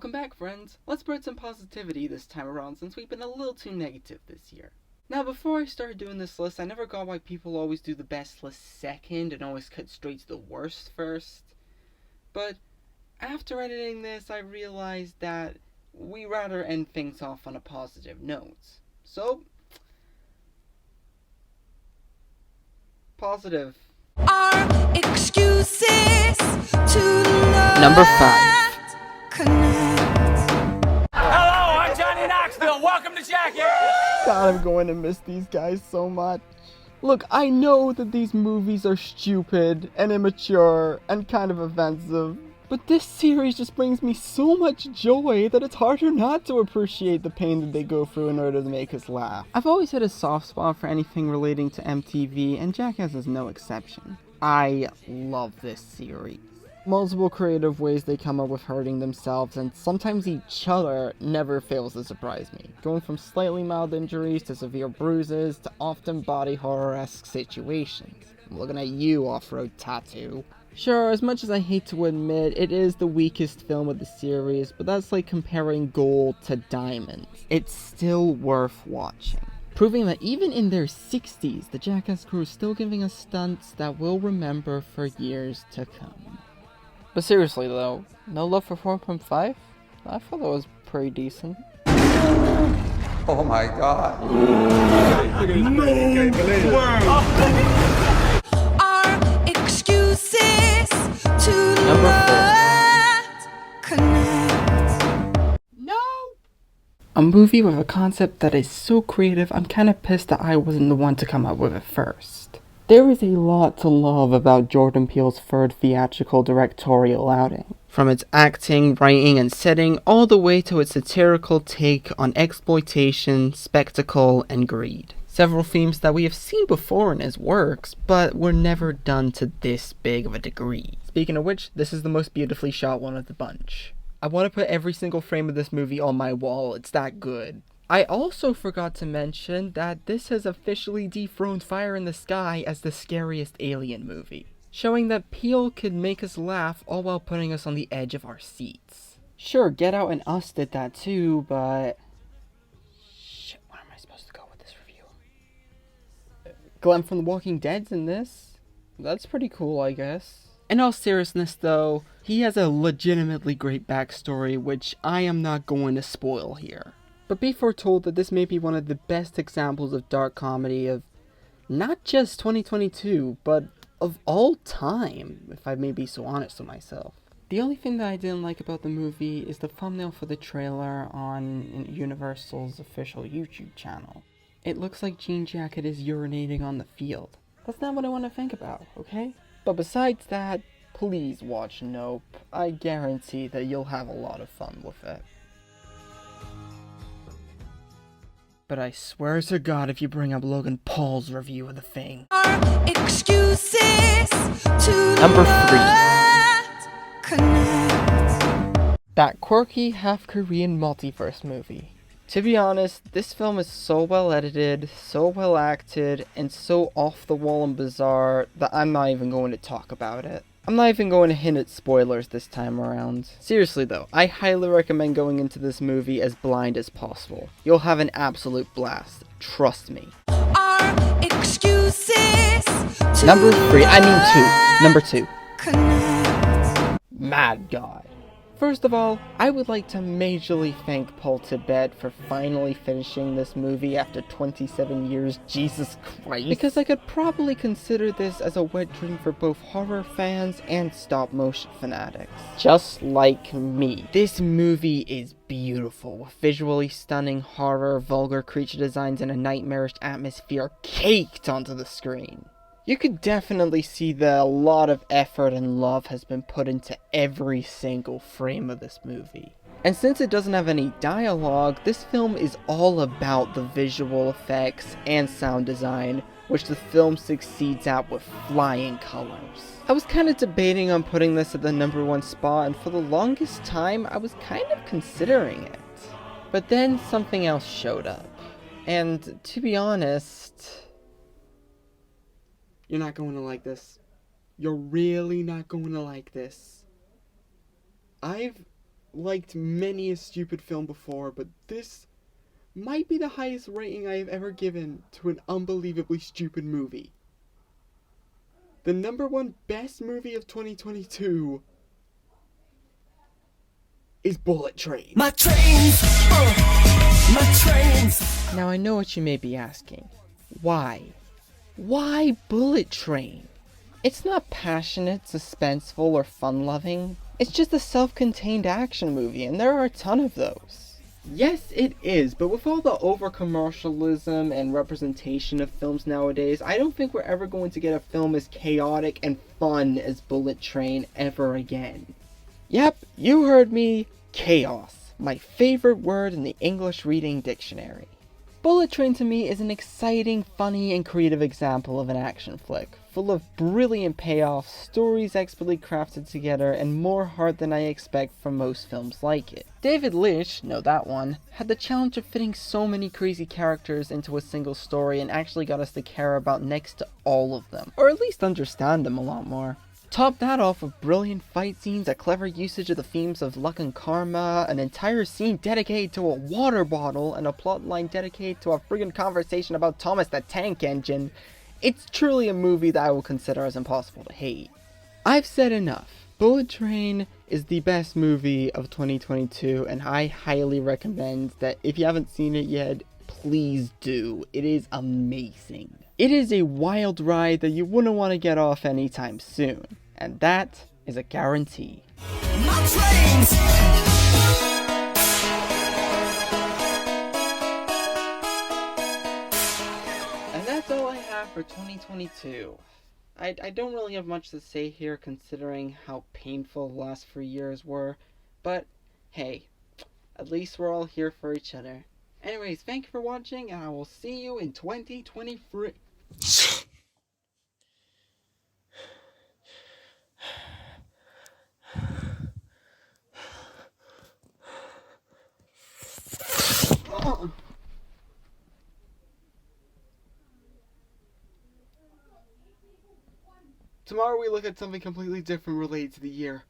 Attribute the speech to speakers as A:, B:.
A: Welcome back, friends. Let's spread some positivity this time around since we've been a little too negative this year. Now, before I started doing this list, I never got why people always do the best list second and always cut straight to the worst first. But after editing this, I realized that we rather end things off on a positive note. So, positive.
B: Our excuses to
A: Number 5.
C: Hello, I'm Johnny Knoxville. Welcome to Jackass.
A: God, I'm going to miss these guys so much. Look, I know that these movies are stupid and immature and kind of offensive, but this series just brings me so much joy that it's harder not to appreciate the pain that they go through in order to make us laugh. I've always had a soft spot for anything relating to MTV, and Jackass is no exception. I love this series. Multiple creative ways they come up with hurting themselves, and sometimes each other, never fails to surprise me. Going from slightly mild injuries to severe bruises to often body horror-esque situations. I'm looking at you, Off-Road Tattoo. Sure, as much as I hate to admit, it is the weakest film of the series, but that's like comparing gold to diamonds. It's still worth watching. Proving that even in their 60s, the Jackass crew is still giving us stunts that we'll remember for years to come. But seriously though, no love for 4.5? I thought that was pretty decent.
D: Oh my god.
B: our excuses to
A: Number 4.
B: not connect.
A: No! A movie with a concept that is so creative, I'm kinda pissed that I wasn't the one to come up with it first. There is a lot to love about Jordan Peele's third theatrical directorial outing. From its acting, writing, and setting, all the way to its satirical take on exploitation, spectacle, and greed. Several themes that we have seen before in his works, but were never done to this big of a degree. Speaking of which, this is the most beautifully shot one of the bunch. I want to put every single frame of this movie on my wall, it's that good. I also forgot to mention that this has officially dethroned Fire in the Sky as the scariest alien movie, showing that Peele could make us laugh all while putting us on the edge of our seats. Sure, Get Out and Us did that too, but... Shit, where am I supposed to go with this review? Glenn from The Walking Dead's in this. That's pretty cool, I guess. In all seriousness though, he has a legitimately great backstory, which I am not going to spoil here. But be foretold that this may be one of the best examples of dark comedy of not just 2022, but of all time, if I may be so honest with myself. The only thing that I didn't like about the movie is the thumbnail for the trailer on Universal's official YouTube channel. It looks like Jean Jacket is urinating on the field. That's not what I want to think about, okay? But besides that, please watch Nope. I guarantee that you'll have a lot of fun with it. But I swear to God if you bring up Logan Paul's review of the thing.
B: Our excuses to
A: Number 3.
B: not connect.
A: That quirky half-Korean multiverse movie. To be honest, this film is so well edited, so well acted, and so off the wall and bizarre that I'm not even going to talk about it. I'm not even going to hint at spoilers this time around. Seriously though, I highly recommend going into this movie as blind as possible. You'll have an absolute blast, trust me.
B: Our excuses to
A: Number 2.
B: connect.
A: Mad God. First of all, I would like to majorly thank Paul Tibet for finally finishing this movie after 27 years, Jesus Christ. Because I could probably consider this as a wet dream for both horror fans and stop motion fanatics. Just like me. This movie is beautiful, with visually stunning horror, vulgar creature designs, and a nightmarish atmosphere caked onto the screen. You could definitely see that a lot of effort and love has been put into every single frame of this movie. And since it doesn't have any dialogue, this film is all about the visual effects and sound design, which the film succeeds at with flying colors. I was kind of debating on putting this at the number 1 spot, and for the longest time I was kind of considering it. But then something else showed up. And to be honest... You're not going to like this. You're really not going to like this. I've liked many a stupid film before, but this might be the highest rating I have ever given to an unbelievably stupid movie. The number one best movie of 2022 is Bullet Train.
B: My trains, my trains.
A: Now I know what you may be asking. Why? Why Bullet Train? It's not passionate, suspenseful, or fun-loving. It's just a self-contained action movie, and there are a ton of those. Yes, it is, but with all the over-commercialism and representation of films nowadays, I don't think we're ever going to get a film as chaotic and fun as Bullet Train ever again. Yep, you heard me, chaos. My favorite word in the English reading dictionary. Bullet Train to me is an exciting, funny, and creative example of an action flick, full of brilliant payoffs, stories expertly crafted together, and more heart than I expect from most films like it. David Lynch, know that one, had the challenge of fitting so many crazy characters into a single story and actually got us to care about next to all of them, or at least understand them a lot more. Top that off with brilliant fight scenes, a clever usage of the themes of luck and karma, an entire scene dedicated to a water bottle, and a plotline dedicated to a friggin' conversation about Thomas the Tank Engine. It's truly a movie that I will consider as impossible to hate. I've said enough. Bullet Train is the best movie of 2022, and I highly recommend that if you haven't seen it yet, please do. It is amazing. It is a wild ride that you wouldn't want to get off anytime soon. And that is a guarantee.
B: My trains.
A: And that's all I have for 2022. I don't really have much to say here considering how painful the last 3 years were. But hey, at least we're all here for each other. Anyways, thank you for watching, and I will see you in 2023. Tomorrow we look at something completely different related to the year.